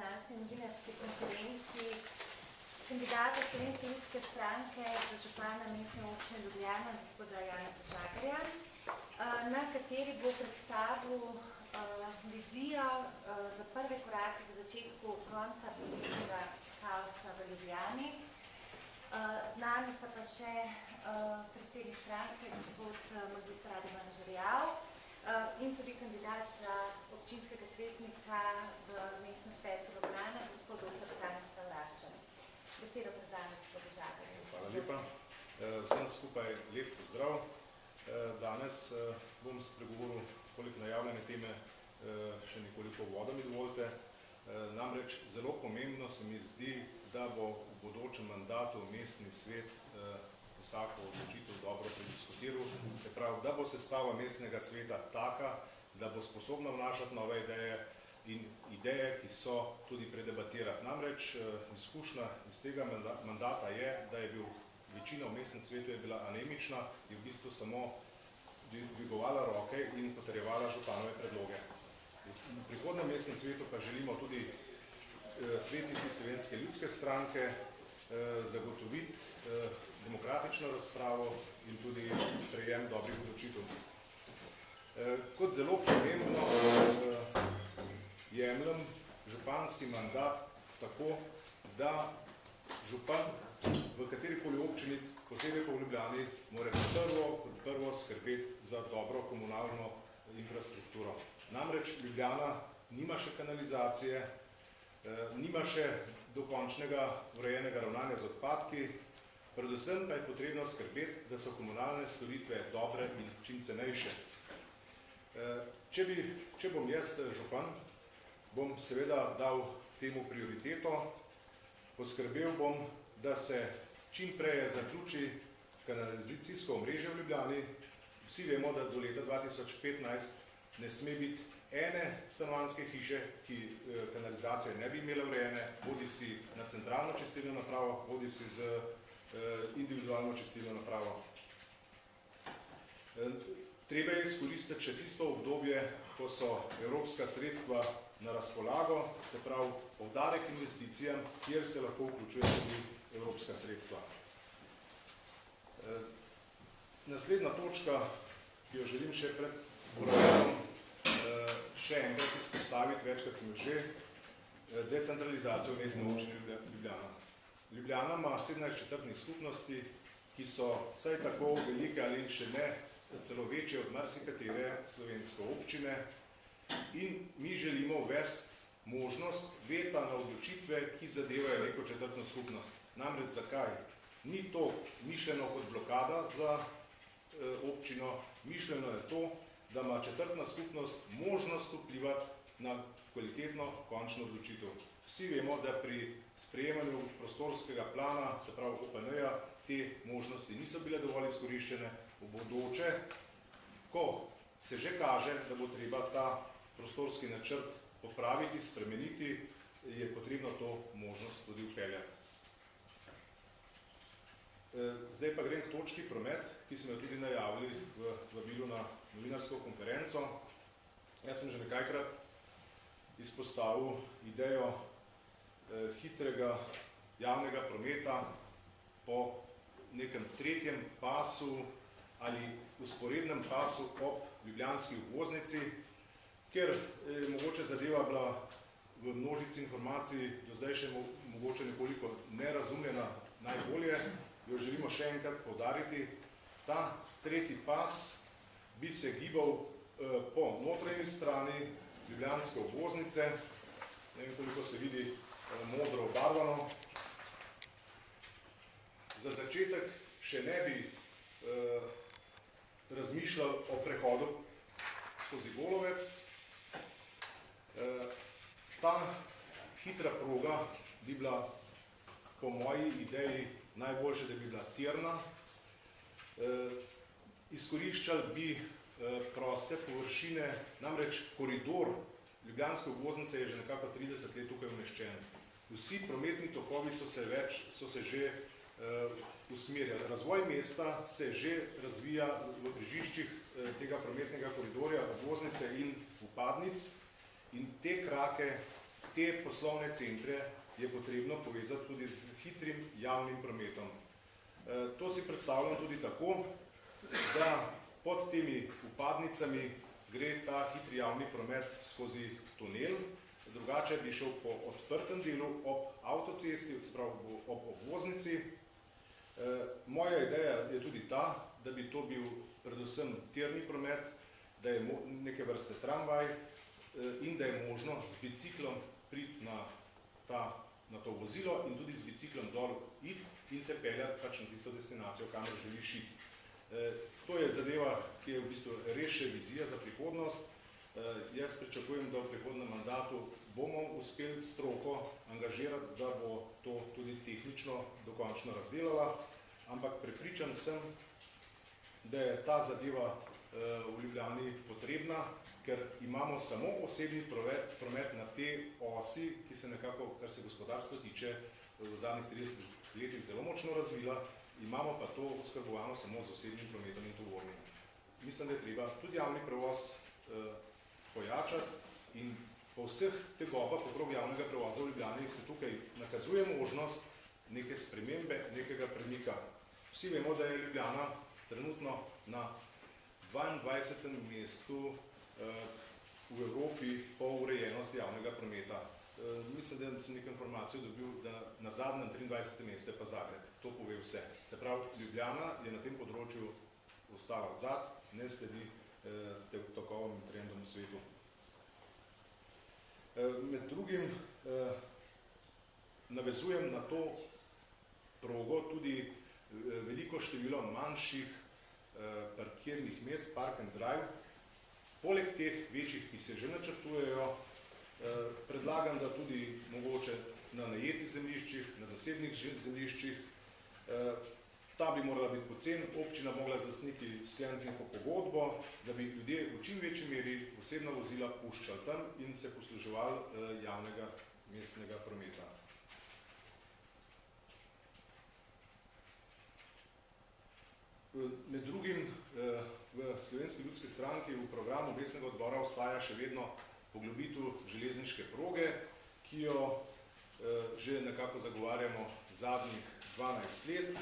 današnji novinarski konferenci kandidata Slovenske ljudske stranke za župana Mestne občine Ljubljana, gospoda Janeza Žagarja, na kateri bo predstavil vizijo za prve korake k začetku konca političnega kaosa v Ljubljani. Z nami sta pa še predsednik stranke, gospod magistr Radovan Žerjav, in tudi kandidat za občinskega svetnika v mestnem svetu Ljubljana, gospod dr. Stanislav Raščan. Besedo predajam gospodu Žagarju. Hvala lepa. Vsem skupaj lep pozdrav. Danes bom spregovoril koliko najavljene teme, še nekoliko voda mi dovolite. Namreč zelo pomembno se mi zdi, da bo v bodočem mandatu mestni svet vsako odločitev dobro prediskutiral, se pravi, da bo sestava mestnega sveta taka, da bo sposobna vnašati nove ideje in ideje, ki so tudi predebatirati. Namreč izkušnja iz tega mandata je, da je bil večina v mestnem svetu je bila anemična, je v bistvu samo dvigovala roke in potrjevala županove predloge. V prihodnem mestnem svetu pa želimo tudi svetniki Slovenske ljudske stranke zagotoviti demokratično razpravo in tudi sprejem dobrih odločitev. Kot zelo pomembno jemljem županski mandat tako, da župan v katerikoli občini, posebej pa v Ljubljani, mora kot prvo skrbeti za dobro komunalno infrastrukturo. Namreč Ljubljana nima še kanalizacije, nima še dokončnega urejenega ravnanja z odpadki, predvsem pa je potrebno skrbeti, da so komunalne storitve dobre in čim cenejše. Če bom jaz župan, bom seveda dal temu prioriteto, poskrbel bom, da se čim prej zaključi kanalizacijsko omrežje v Ljubljani. Vsi vemo, da do leta 2015 ne sme biti ene stanovanjske hiše, ki kanalizacije ne bi imele urejene, bodi si na centralno čistilno napravo, bodi si z individualno čistilno napravo. Treba je izkoristiti še tisto obdobje, ko so evropska sredstva na razpolago, se pravi poudarek investicijam, kjer se lahko vključuje tudi evropska sredstva. Naslednja točka, ki jo želim še pred programom še enkrat izpostaviti, večkrat sem že, decentralizacijo mestne občine Ljubljana. Ljubljana ima 17 četrtnih skupnosti, ki so vsaj tako velike ali še ne celo večje od marsikatere slovenske občine in mi želimo uvesti možnost veta na odločitve, ki zadevajo neko četrtno skupnost. Namreč zakaj? Ni to mišljeno kot blokada za občino, mišljeno je to, da ima četrtna skupnost možnost vplivati na kvalitetno končno odločitev. Vsi vemo, da pri sprejemanju prostorskega plana, se pravi OPN-ja, te možnosti niso bile dovolj izkoriščene. V bodoče, ko se že kaže, da bo treba ta prostorski načrt popraviti, spremeniti, je potrebno to možnost tudi vpeljati. Zdaj pa grem k točki promet, ki smo jo tudi najavili v vabilu na novinarsko konferenco. Jaz sem že nekajkrat izpostavil idejo hitrega javnega prometa po nekem tretjem pasu ali usporednem pasu ob ljubljanski obvoznici, ker je mogoče zadeva bila v množici informacij do zdaj še mogoče nekoliko nerazumljena najbolje, jo želimo še enkrat poudariti. Ta tretji pas bi se gibal po notranji strani ljubljanske obvoznice, ne vem, koliko se vidi modro obarvano. Za začetek še ne bi razmišljal o prehodu skozi Golovec. Ta hitra proga bi bila po moji ideji najboljše, da bi bila tirna. Izkoriščali bi proste površine, namreč koridor ljubljanske obvoznice je že nekako 30 let tukaj umeščen. Vsi prometni tokovi so se že usmerjali. Razvoj mesta se že razvija v križiščih tega prometnega koridorja, obvoznice in vpadnic in te krake te poslovne centre je potrebno povezati tudi z hitrim javnim prometom. To si predstavljam tudi tako, da pod temi vpadnicami gre ta hitri javni promet skozi tunel, drugače bi šel po odprtem delu ob avtocesti, spravo ob obvoznici. Moja ideja je tudi ta, da bi to bil predvsem tirni promet, da je neke vrste tramvaj in da je možno z biciklom priti na to vozilo in tudi z biciklom dol iti in se peljati pač na tisto destinacijo, kamor želiš iti. To je zadeva, ki je v bistvu res še vizija za prihodnost. Jaz pričakujem, da v prihodnem mandatu bomo uspeli stroko angažirati, da bo to tudi tehnično dokončno razdelala, ampak prepričan sem, da je ta zadeva v Ljubljani potrebna, ker imamo samo osebni promet na te osi, ki se nekako, kar se gospodarstvo tiče, v zadnjih 30 letih zelo močno razvila, imamo pa to oskrbovano samo z osebnim prometom in tovornim. Mislim, da je treba tudi javni prevoz pojačati in po vseh tegobah okrog javnega prevoza v Ljubljani se tukaj nakazuje možnost neke spremembe, nekega premika. Vsi vemo, da je Ljubljana trenutno na 22. mestu v Evropi po urejenosti javnega prometa. Mislim, da sem nekaj informacijo dobil, da na zadnjem 23. mestu je pa Zagreb. To pove vse. Se pravi, Ljubljana je na tem področju ostala odzad, ne sledi tokovom in trendom v svetu. Med drugim navezujem na to progo tudi veliko število manjših parkirnih mest, park and drive. Poleg teh večjih, ki se že načrtujejo, predlagam, da tudi mogoče na najetih zemljiščih, na zasebnih zemljiščih, ta bi morala biti poceni, občina mogla z lastniki skleniti neko pogodbo, da bi ljudje v čim večji meri osebna vozila puščali tam in se posluževali javnega mestnega prometa. Med drugim v Slovenski ljudski stranki v programu mestnega odbora ostaja še vedno poglobitev železniške proge, ki jo že nekako zagovarjamo zadnjih 12 let.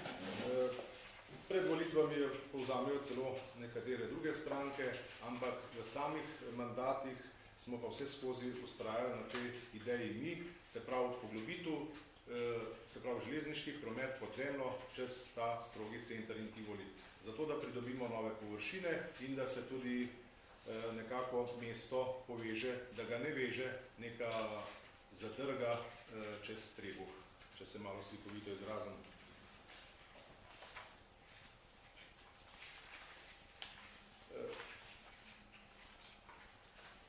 Pred volitvami jo povzamejo celo nekatere druge stranke, ampak v samih mandatih smo pa vse skozi vztrajali na tej ideji mi, se pravi poglobitev, se pravi železniški promet podzemno čez ta strogi center in Tivoli. Zato, da pridobimo nove površine in da se tudi nekako mesto poveže, da ga ne veže neka zadrga čez trebuh, če se malo slikovito izrazim.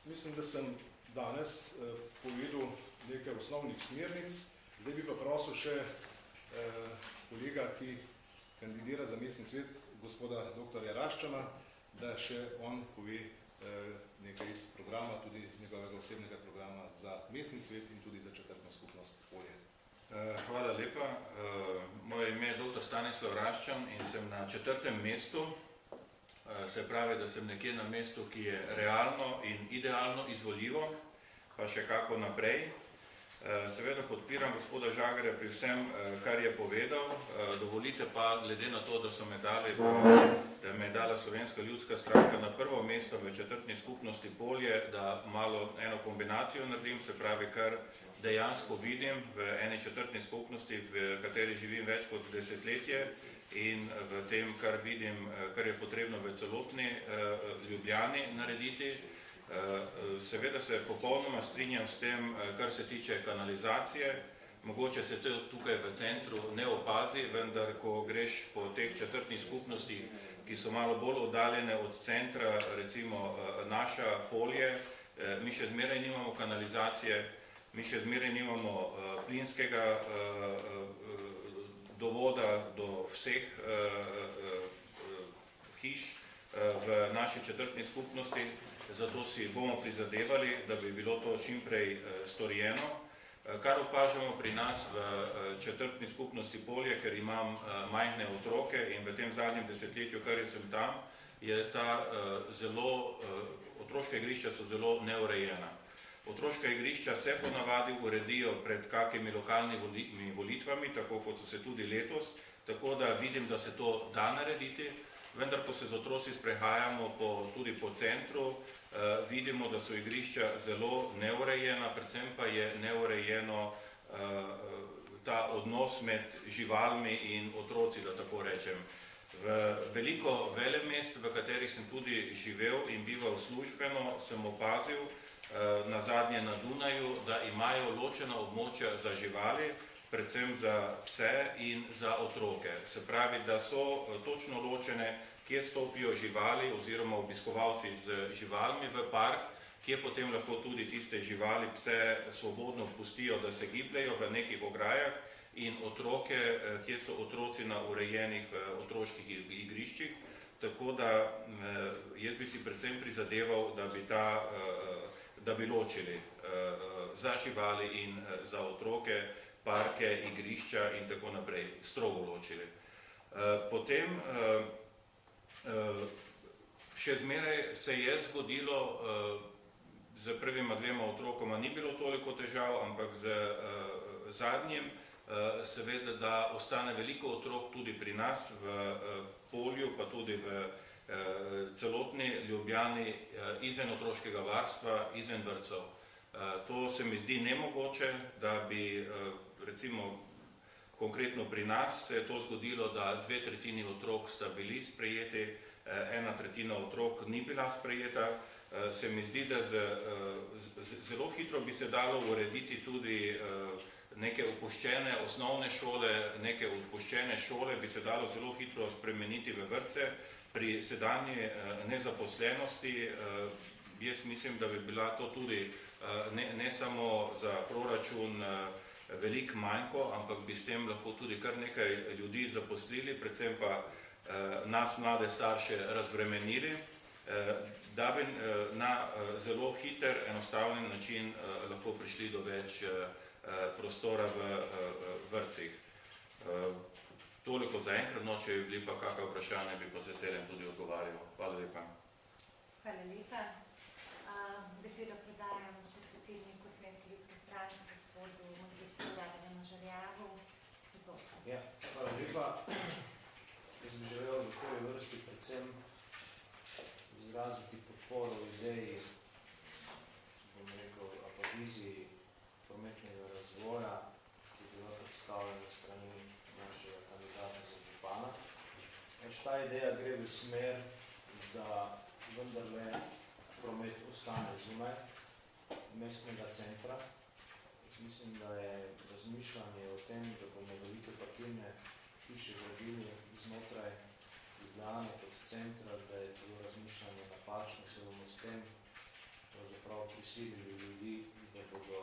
Mislim, da sem danes povedal nekaj osnovnih smernic. Zdaj bi pa prosil še kolega, ki kandidira za mestni svet, gospoda dr. Raščana, da še on pove nekaj iz programa, tudi njegovega osebnega programa za mestni svet in tudi za četrtno skupnost Polje. Hvala lepa. Moje ime je dr. Stanislav Raščan in sem na 4. mestu. Se pravi, da sem nekje na mestu, ki je realno in idealno izvoljivo, pa še kako naprej. Seveda podpiram gospoda Žagarja pri vsem, kar je povedal. Dovolite pa, glede na to, da me je dala Slovenska ljudska stranka na prvo mesto v četrtni skupnosti Polje, da malo eno kombinacijo naredim, se pravi, kar dejansko vidim v eni četrtni skupnosti, v kateri živim več kot desetletje in v tem, kar vidim, kar je potrebno v celotni Ljubljani narediti. Seveda se popolnoma strinjam s tem, kar se tiče kanalizacije. Mogoče se to tukaj v centru ne opazi, vendar ko greš po teh četrtnih skupnostih, ki so malo bolj oddaljene od centra, recimo naša Polje, mi še zmeraj nimamo kanalizacije, mi še zmeraj nimamo plinskega dovoda do vseh hiš v naši četrtni skupnosti, zato si bomo prizadevali, da bi bilo to čim prej storjeno. Kar opažamo pri nas v četrtni skupnosti Polje, ker imam majhne otroke in v tem zadnjem desetletju, kar sem tam, je ta otroška igrišča so zelo neurejena. Otroška igrišča se ponavadi uredijo pred kakimi lokalnimi volitvami, tako kot so se tudi letos, tako da vidim, da se to da narediti, vendar ko se z otroci sprehajamo tudi po centru, vidimo, da so igrišča zelo neurejena, predvsem pa je neurejeno ta odnos med živalmi in otroci, da tako rečem. V veliko velemest, v katerih sem tudi živel in bival službeno, sem opazil, nazadnje na Dunaju, da imajo ločena območja za živali, predvsem za pse in za otroke. Se pravi, da so točno ločene, kje stopijo živali oziroma obiskovalci z živalmi v park, kje potem lahko tudi tiste živali, pse svobodno pustijo, da se gibljajo v nekih ograjah, in otroke, kje so otroci na urejenih otroških igriščih. Tako da jaz bi si predvsem prizadeval, da bi ločili za živali in za otroke, parke, igrišča in tako naprej, strogo ločili. Potem še zmeraj se je zgodilo, z prvima dvema otrokoma ni bilo toliko težav, ampak z zadnjim seveda, da ostane veliko otrok tudi pri nas v Polju, pa tudi v celotni Ljubljani izven otroškega varstva, izven vrtcev. To se mi zdi nemogoče, da bi recimo konkretno pri nas se je to zgodilo, da 2/3 otrok sta bili sprejeti, 1/3 otrok ni bila sprejeta. Se mi zdi, da zelo hitro bi se dalo urediti tudi neke opuščene osnovne šole, neke opuščene šole bi se dalo zelo hitro spremeniti v vrtce. Pri sedanji nezaposlenosti jaz mislim, da bi bila to tudi ne samo za proračun velik manjko, ampak bi s tem lahko tudi kar nekaj ljudi zaposlili, predvsem pa nas mlade starše razbremenili, da bi na zelo hiter, enostaven način lahko prišli do več prostora v vrtcih. Toliko za enkrat, no, če je bili pa kakšno vprašanje, bi pa z veseljem tudi odgovarjal. Hvala lepa. Hvala lepa. Besedo predajam še predsedniku Slovenske ljudske stranke, gospodu magistru Davidanu Žerjavu. Izvolite. Ja, hvala lepa. Jaz bi želel v prvi vrsti predvsem izraziti podporo ideji, bom rekel, pa viziji prometnega razvoja, ki je bila predstavljena strani našega kandidata za župana. Ta ideja gre v smer, da vendarle promet ostane zunaj mestnega centra. Jaz mislim, da je razmišljanje o tem, da bomo velike parkirne hiše gradili znotraj Ljubljane kot centra, da je to razmišljanje napačno, se bomo s tem pravzaprav prisilili ljudi, da bodo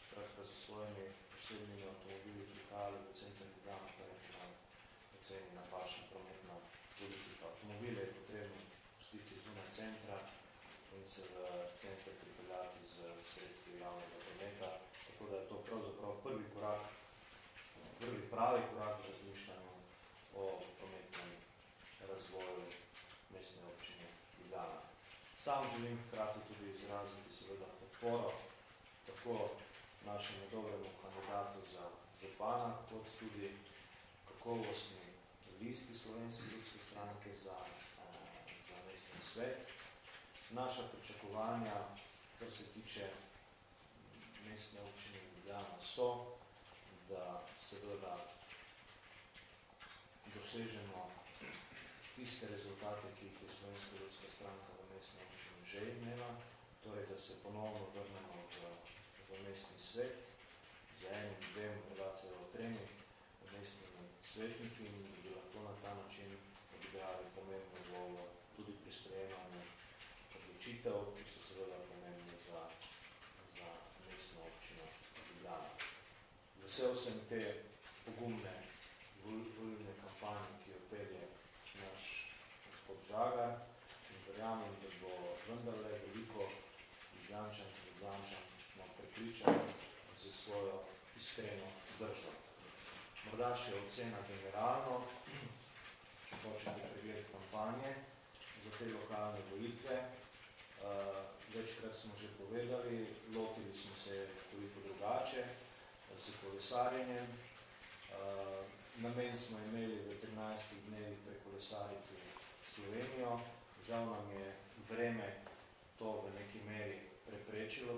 skratka za svojimi posebnimi avtomobili prihajali v center Ljubljana, kar je po oceni napačna prometna politika. Avtomobile je potrebno pustiti zunaj centra in se v center pripeljati z sredstvi javnega prometa, tako da je to pravzaprav prvi pravi korak v razmišljanju o prometnem razvoju mestne občine Ljubljana. Sam želim hkrati tudi izraziti seveda podporo tako našemu dobremu kandidatu za župana, kot tudi kakovostni listi Slovenske ljudske stranke za mestni svet. Naša pričakovanja, kar se tiče mestne občine Ljubljana, so, da seveda dosežemo tiste rezultate, ki jih je Slovenska ljudska stranka v mestni občini že imela, torej da se ponovno vrnemo v mestni svet z enim, dvem, celo tremi mestnimi svetniki in bi lahko na ta način odigrali pomembno vlogo tudi pri sprejemanju odločitev, ki so seveda pomembne za mestno občino Ljubljana. Vesel sem te pogumne volilne kampanje, ki jo pelje naš gospod Žagar, in verjamem, da bo vendarle veliko Ljubljančank in Ljubljančan prepričan za svojo iskreno držo. Morda še ocena generalno, če hočete pregled kampanje za te lokalne volitve. večkrat smo že povedali, lotili smo se toliko drugače, s kolesarjenjem. Namen smo imeli v 13 dnevih prekolesariti Slovenijo. Žal nam je vreme to v neki meri preprečilo.